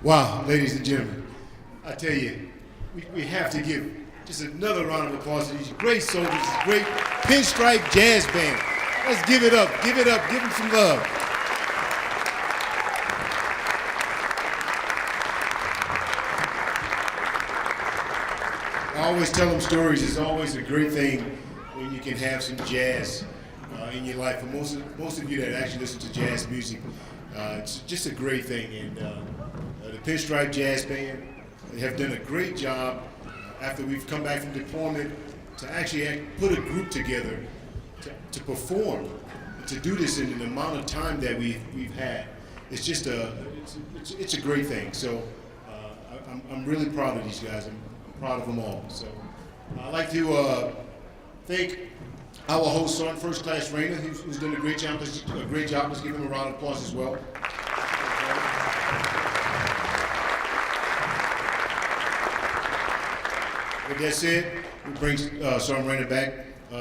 Wow, ladies and gentlemen, I tell you, we have to give just another round of applause to these great soldiers, this great Pinstripe Jazz Band. Let's give it up, give them some love. I always tell them stories. It's always a great thing when you can have some jazz in your life. For most of you that actually listen to jazz music, it's just a great thing. And the Pinstripe Jazz Band, they have done a great job after we've come back from deployment to actually put a group together to perform, to do this in an amount of time that we've had. It's just it's a great thing. So I'm really proud of these guys. I'm proud of them all. So I'd like to thank our host, Sergeant First Class Rayner, who's done a great job. Let's give him a round of applause as well. With that said, we bring Sergeant Rayner back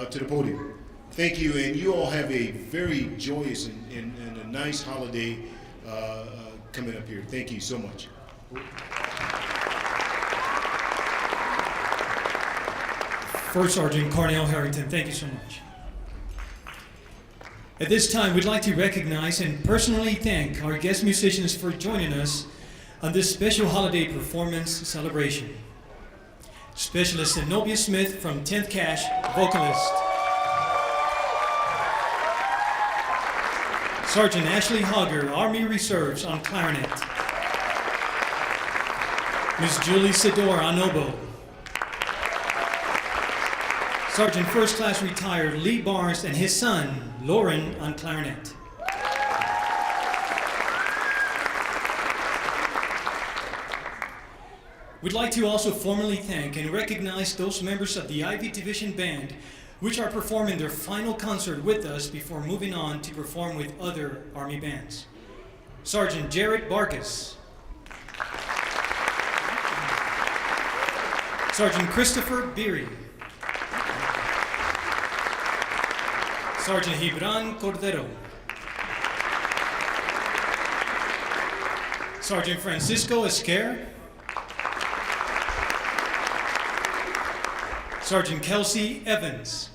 to the podium. Thank you, and you all have a very joyous and a nice holiday coming up here. Thank you so much. First Sergeant Cornell Harrington, thank you so much. At this time, we'd like to recognize and personally thank our guest musicians for joining us on this special holiday performance celebration. Specialist Zenobia Smith from 10th Cash, vocalist. Sergeant Ashley Hogger, Army Reserves, on clarinet. Ms. Julie Sidor on oboe. Sergeant First Class Retired Lee Barnes and his son, Lauren, on clarinet. We'd like to also formally thank and recognize those members of the Ivy Division Band which are performing their final concert with us before moving on to perform with other Army bands. Sergeant Jarrett Barkas. Sergeant Christopher Beery. Sergeant Gibran Cordero. Sergeant Francisco Esquer. Sergeant Kelsey Evans.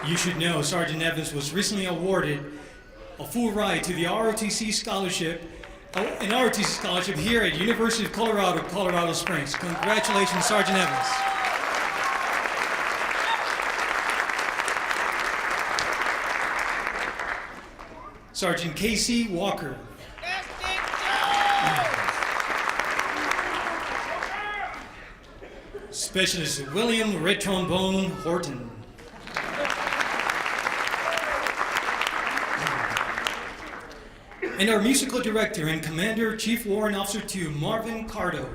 You should know Sergeant Evans was recently awarded a full ride to the ROTC scholarship, an ROTC scholarship here at University of Colorado, Colorado Springs. Congratulations, Sergeant Evans. Sergeant Casey Walker. Specialist William Red Trombone Horton. And our musical director and Commander Chief Warrant Officer 2, Marvin Cardo.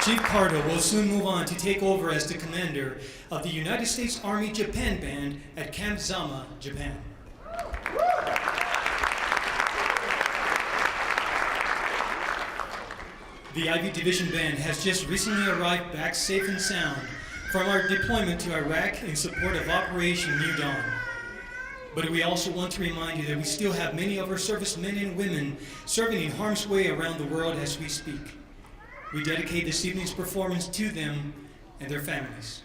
Chief Cardo will soon move on to take over as the commander of the United States Army Japan Band at Camp Zama, Japan. The Ivy Division Band has just recently arrived back safe and sound from our deployment to Iraq in support of Operation New Dawn. But we also want to remind you that we still have many of our servicemen and women serving in harm's way around the world as we speak. We dedicate this evening's performance to them and their families.